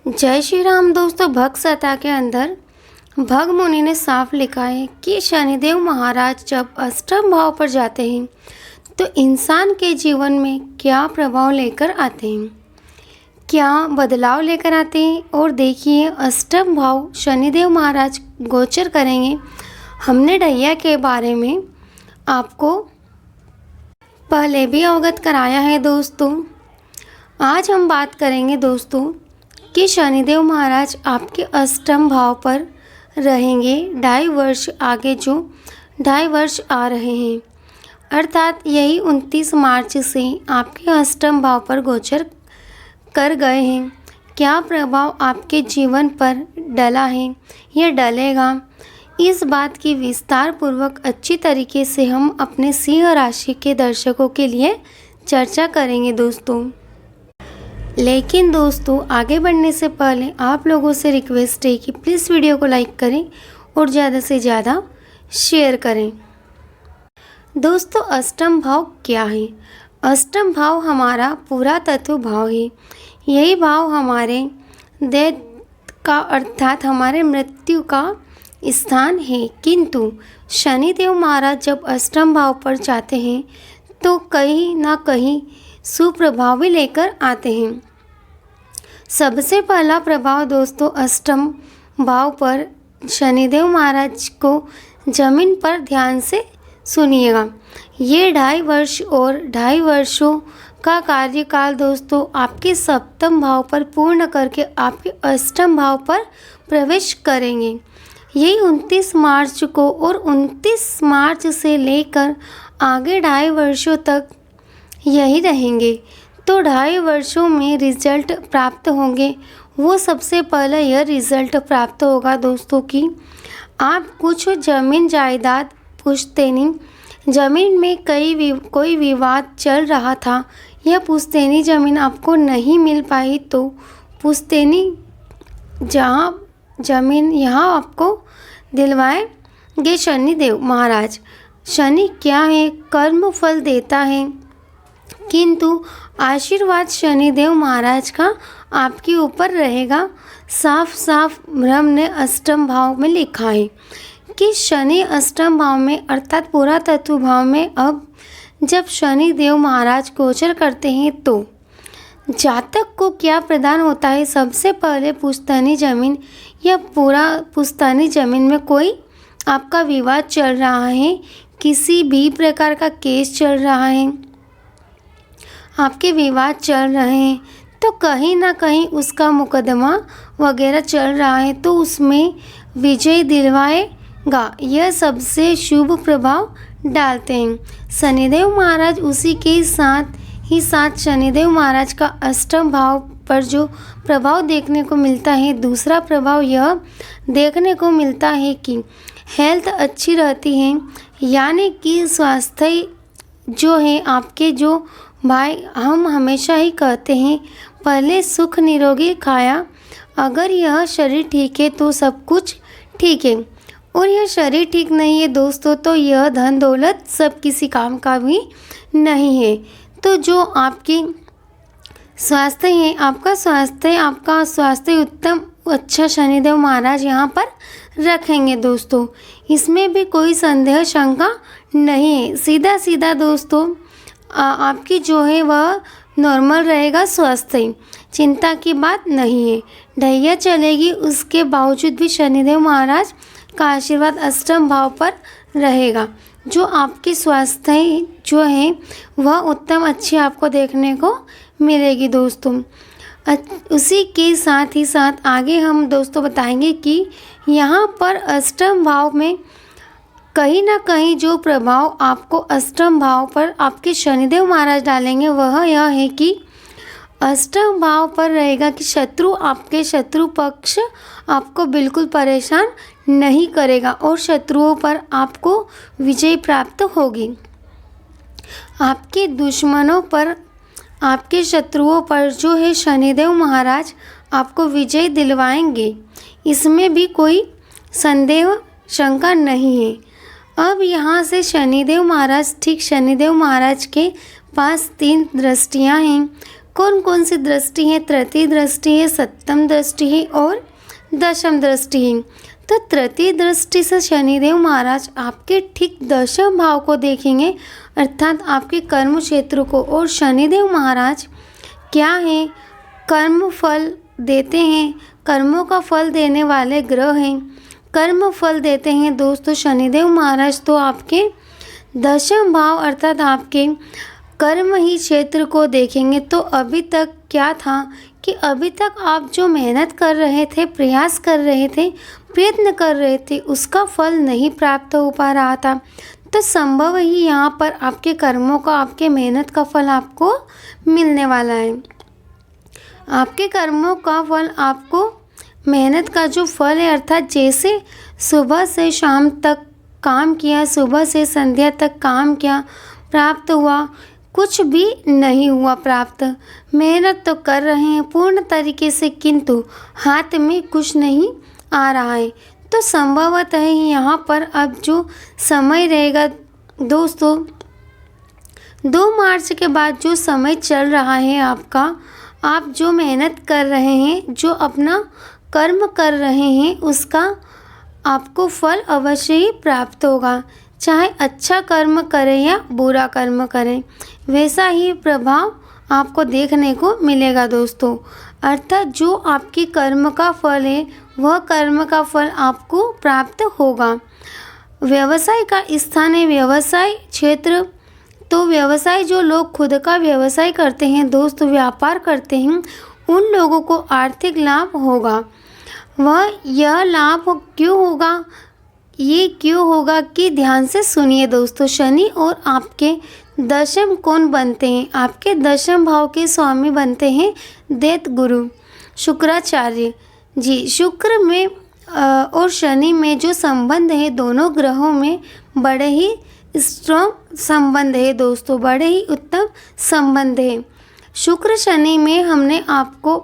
जय श्री राम। दोस्तों, भक्त सत्ता के अंदर भग मुनि ने साफ लिखा है कि शनिदेव महाराज जब अष्टम भाव पर जाते हैं तो इंसान के जीवन में क्या प्रभाव लेकर आते हैं, क्या बदलाव लेकर आते हैं। और देखिए, अष्टम भाव शनिदेव महाराज गोचर करेंगे। हमने ढैया के बारे में आपको पहले भी अवगत कराया है। दोस्तों, आज हम बात करेंगे दोस्तों कि शनिदेव महाराज आपके अष्टम भाव पर रहेंगे 2.5 वर्ष आगे, जो 2.5 वर्ष आ रहे हैं, अर्थात यही 29 मार्च से आपके अष्टम भाव पर गोचर कर गए हैं। क्या प्रभाव आपके जीवन पर डला है या डलेगा, इस बात की विस्तार पूर्वक अच्छी तरीके से हम अपने सिंह राशि के दर्शकों के लिए चर्चा करेंगे दोस्तों। लेकिन दोस्तों, आगे बढ़ने से पहले आप लोगों से रिक्वेस्ट है कि प्लीज़ वीडियो को लाइक करें और ज़्यादा से ज़्यादा शेयर करें। दोस्तों, अष्टम भाव क्या है? अष्टम भाव हमारा पूरा तत्व भाव है। यही भाव हमारे डेथ का अर्थात हमारे मृत्यु का स्थान है। किंतु शनिदेव महाराज जब अष्टम भाव पर जाते हैं तो कहीं ना कहीं सुप्रभाव भी लेकर आते हैं। सबसे पहला प्रभाव दोस्तों, अष्टम भाव पर शनिदेव महाराज को जमीन पर ध्यान से सुनिएगा। ये 2.5 वर्ष और 2.5 वर्षों का कार्यकाल दोस्तों आपके सप्तम भाव पर पूर्ण करके आपके अष्टम भाव पर प्रवेश करेंगे। यही 29 मार्च को और 29 मार्च से लेकर आगे 2.5 वर्षों तक यही रहेंगे। तो 2.5 वर्षों में रिजल्ट प्राप्त होंगे। वो सबसे पहले यह रिजल्ट प्राप्त होगा दोस्तों कि आप कुछ ज़मीन जायदाद पुश्तैनी ज़मीन में कोई विवाद चल रहा था, यह पुश्तैनी ज़मीन आपको नहीं मिल पाई तो पुश्तैनी जहाँ ज़मीन यहाँ आपको दिलवाएंगे शनिदेव महाराज। शनि क्या है? कर्म फल देता है, किंतु आशीर्वाद शनिदेव महाराज का आपके ऊपर रहेगा। साफ साफ ब्रह्म ने अष्टम भाव में लिखा है कि शनि अष्टम भाव में अर्थात पूरा तत्व भाव में अब जब शनिदेव महाराज गोचर करते हैं तो जातक को क्या प्रदान होता है? सबसे पहले पुश्तैनी जमीन या पूरा पुश्तैनी जमीन में कोई आपका विवाद चल रहा है, किसी भी प्रकार का केस चल रहा है, आपके विवाद चल रहे हैं, तो कहीं ना कहीं उसका मुकदमा वगैरह चल रहा है तो उसमें विजय दिलवाएगा। यह सबसे शुभ प्रभाव डालते हैं शनिदेव महाराज। उसी के साथ शनिदेव महाराज का अष्टम भाव पर जो प्रभाव देखने को मिलता है, दूसरा प्रभाव यह देखने को मिलता है कि हेल्थ अच्छी रहती है, यानी कि स्वास्थ्य जो है आपके, जो भाई हम हमेशा ही कहते हैं पहले सुख निरोगी खाया। अगर यह शरीर ठीक है तो सब कुछ ठीक है, और यह शरीर ठीक नहीं है दोस्तों तो यह धन दौलत सब किसी काम का भी नहीं है। तो जो आपकी स्वास्थ्य है, आपका स्वास्थ्य उत्तम अच्छा शनिदेव महाराज यहाँ पर रखेंगे दोस्तों। इसमें भी कोई संदेह शंका नहीं है। सीधा दोस्तों आपकी जो है वह नॉर्मल रहेगा, स्वास्थ्य चिंता की बात नहीं है। ढैया चलेगी, उसके बावजूद भी शनिदेव महाराज का आशीर्वाद अष्टम भाव पर रहेगा, जो आपकी स्वास्थ्य जो है वह उत्तम अच्छी आपको देखने को मिलेगी दोस्तों। उसी के साथ ही साथ आगे हम दोस्तों बताएंगे कि यहाँ पर अष्टम भाव में कहीं ना कहीं जो प्रभाव आपको अष्टम भाव पर आपके शनिदेव महाराज डालेंगे वह यह है कि अष्टम भाव पर रहेगा कि आपके शत्रु पक्ष आपको बिल्कुल परेशान नहीं करेगा और शत्रुओं पर आपको विजय प्राप्त होगी। आपके दुश्मनों पर, आपके शत्रुओं पर जो है शनिदेव महाराज आपको विजय दिलवाएंगे, इसमें भी कोई संदेह शंका नहीं है। अब यहाँ से शनिदेव महाराज के पास 3 दृष्टियाँ हैं। कौन कौन सी दृष्टि है? तृतीय दृष्टि है, सप्तम दृष्टि है और दशम दृष्टि है। तो तृतीय दृष्टि से शनिदेव महाराज आपके ठीक दशम भाव को देखेंगे, अर्थात आपके कर्म क्षेत्र को। और शनिदेव महाराज क्या है? कर्म फल देते हैं, कर्मों का फल देने वाले ग्रह हैं, कर्म फल देते हैं दोस्तों शनिदेव महाराज। तो आपके दशम भाव अर्थात आपके कर्म ही क्षेत्र को देखेंगे। तो अभी तक क्या था कि अभी तक आप जो मेहनत कर रहे थे, प्रयास कर रहे थे, प्रयत्न कर रहे थे, उसका फल नहीं प्राप्त हो पा रहा था। तो संभव ही यहाँ पर आपके कर्मों का, आपके मेहनत का फल आपको मिलने वाला है। आपके कर्मों का फल आपको, मेहनत का जो फल है, अर्थात जैसे सुबह से शाम तक काम किया, सुबह से संध्या तक काम किया, प्राप्त हुआ कुछ भी नहीं हुआ प्राप्त। मेहनत तो कर रहे हैं पूर्ण तरीके से, किंतु हाथ में कुछ नहीं आ रहा है। तो संभवतः यहाँ पर अब जो समय रहेगा दोस्तों, 2 मार्च के बाद जो समय चल रहा है आपका, आप जो मेहनत कर रहे हैं, जो अपना कर्म कर रहे हैं, उसका आपको फल अवश्य ही प्राप्त होगा। चाहे अच्छा कर्म करें या बुरा कर्म करें, वैसा ही प्रभाव आपको देखने को मिलेगा दोस्तों। अर्थात जो आपकी कर्म का फल है, वह कर्म का फल आपको प्राप्त होगा। व्यवसाय का स्थान है व्यवसाय क्षेत्र। तो व्यवसाय, जो लोग खुद का व्यवसाय करते हैं दोस्त, व्यापार करते हैं, उन लोगों को आर्थिक लाभ होगा। वह यह लाभ क्यों होगा? ये क्यों होगा कि ध्यान से सुनिए दोस्तों। शनि और आपके दशम कौन बनते हैं? आपके दशम भाव के स्वामी बनते हैं दैत्य गुरु शुक्राचार्य जी। शुक्र में और शनि में जो संबंध है, दोनों ग्रहों में बड़े ही स्ट्रॉन्ग संबंध है दोस्तों, बड़े ही उत्तम संबंध है। शुक्र शनि में हमने आपको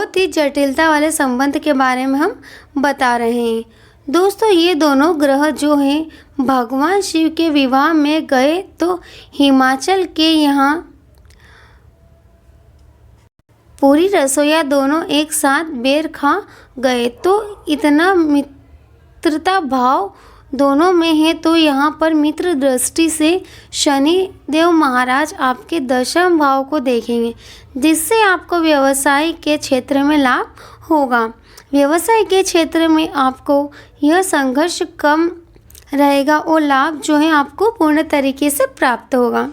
बहुत ही जटिलता वाले संबंध के बारे में हम बता रहे हैं दोस्तों। ये दोनों ग्रह जो हैं भगवान शिव के विवाह में गए तो हिमाचल के यहाँ पूरी रसोईया दोनों एक साथ बेर खा गए। तो इतना मित्रता भाव दोनों में है। तो यहाँ पर मित्र दृष्टि से शनि देव महाराज आपके दशम भाव को देखेंगे, जिससे आपको व्यवसाय के क्षेत्र में लाभ होगा। व्यवसाय के क्षेत्र में आपको यह संघर्ष कम रहेगा और लाभ जो है आपको पूर्ण तरीके से प्राप्त होगा।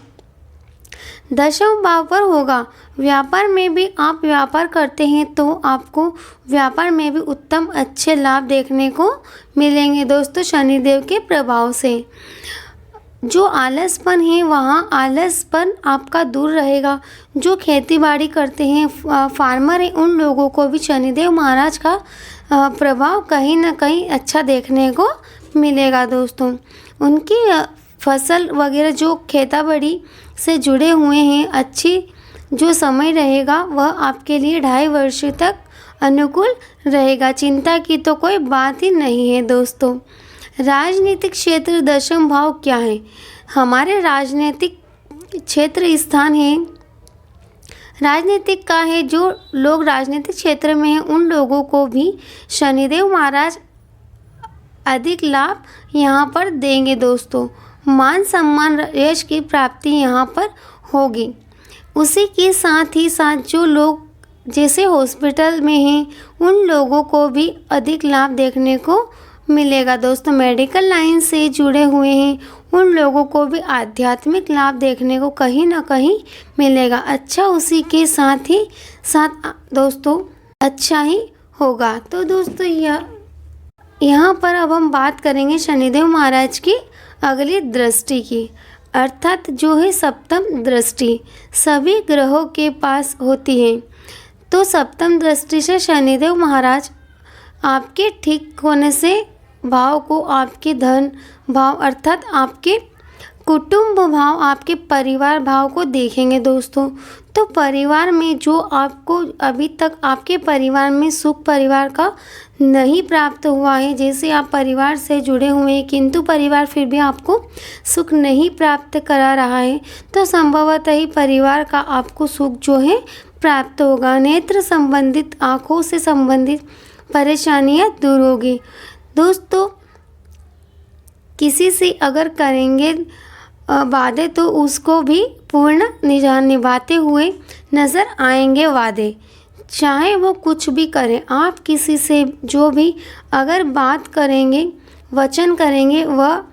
दशम भाव पर होगा। व्यापार में भी आप व्यापार करते हैं तो आपको व्यापार में भी उत्तम अच्छे लाभ देखने को मिलेंगे दोस्तों शनिदेव के प्रभाव से। जो आलसपन है वहाँ आलसपन आपका दूर रहेगा। जो खेती बाड़ी करते हैं, फार्मर हैं, उन लोगों को भी शनिदेव महाराज का प्रभाव कहीं ना कहीं अच्छा देखने को मिलेगा दोस्तों। उनकी फसल वगैरह जो खेती बाड़ी से जुड़े हुए हैं, अच्छी जो समय रहेगा वह आपके लिए 2.5 वर्ष तक अनुकूल रहेगा। चिंता की तो कोई बात ही नहीं है दोस्तों। राजनीतिक क्षेत्र दशम भाव क्या है? हमारे राजनीतिक क्षेत्र स्थान है, राजनीतिक का है। जो लोग राजनीतिक क्षेत्र में हैं उन लोगों को भी शनिदेव महाराज अधिक लाभ यहाँ पर देंगे दोस्तों। मान सम्मान यश की प्राप्ति यहाँ पर होगी। उसी के साथ ही साथ जो लोग जैसे हॉस्पिटल में हैं उन लोगों को भी अधिक लाभ देखने को मिलेगा दोस्तों। मेडिकल लाइन से जुड़े हुए हैं उन लोगों को भी आध्यात्मिक लाभ देखने को कहीं ना कहीं मिलेगा। अच्छा, उसी के साथ ही साथ दोस्तों अच्छा ही होगा। तो दोस्तों यहाँ पर अब हम बात करेंगे शनिदेव महाराज की अगली दृष्टि की, अर्थात जो है सप्तम दृष्टि सभी ग्रहों के पास होती है। तो सप्तम दृष्टि से शनिदेव महाराज आपके ठीक होने से भाव को आपके धन भाव अर्थात आपके कुटुंब भाव, आपके परिवार भाव को देखेंगे दोस्तों। तो परिवार में जो आपको अभी तक आपके परिवार में सुख परिवार का नहीं प्राप्त हुआ है, जैसे आप परिवार से जुड़े हुए हैं किंतु परिवार फिर भी आपको सुख नहीं प्राप्त करा रहा है, तो संभवतः ही परिवार का आपको सुख जो है प्राप्त होगा। नेत्र संबंधित, आँखों से संबंधित परेशानियाँ दूर होगी। दोस्तों, किसी से अगर करेंगे वादे तो उसको भी पूर्ण निभाते हुए नज़र आएंगे वादे, चाहे वो कुछ भी करें। आप किसी से जो भी अगर बात करेंगे, वचन करेंगे, वह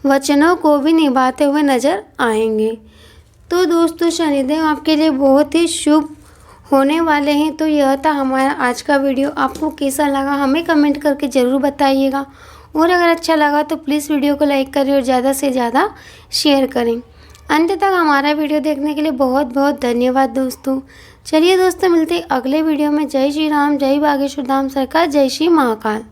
वचनों को भी निभाते हुए नज़र आएंगे। तो दोस्तों, शनिदेव आपके लिए बहुत ही शुभ होने वाले हैं। तो यह था हमारा आज का वीडियो। आपको कैसा लगा हमें कमेंट करके ज़रूर बताइएगा, और अगर अच्छा लगा तो प्लीज़ वीडियो को लाइक करें और ज़्यादा से ज़्यादा शेयर करें। अंत तक हमारा वीडियो देखने के लिए बहुत बहुत धन्यवाद दोस्तों। चलिए दोस्तों, मिलते हैं अगले वीडियो में। जय श्री राम, जय बागेश्वर धाम सरकार, जय श्री महाकाल।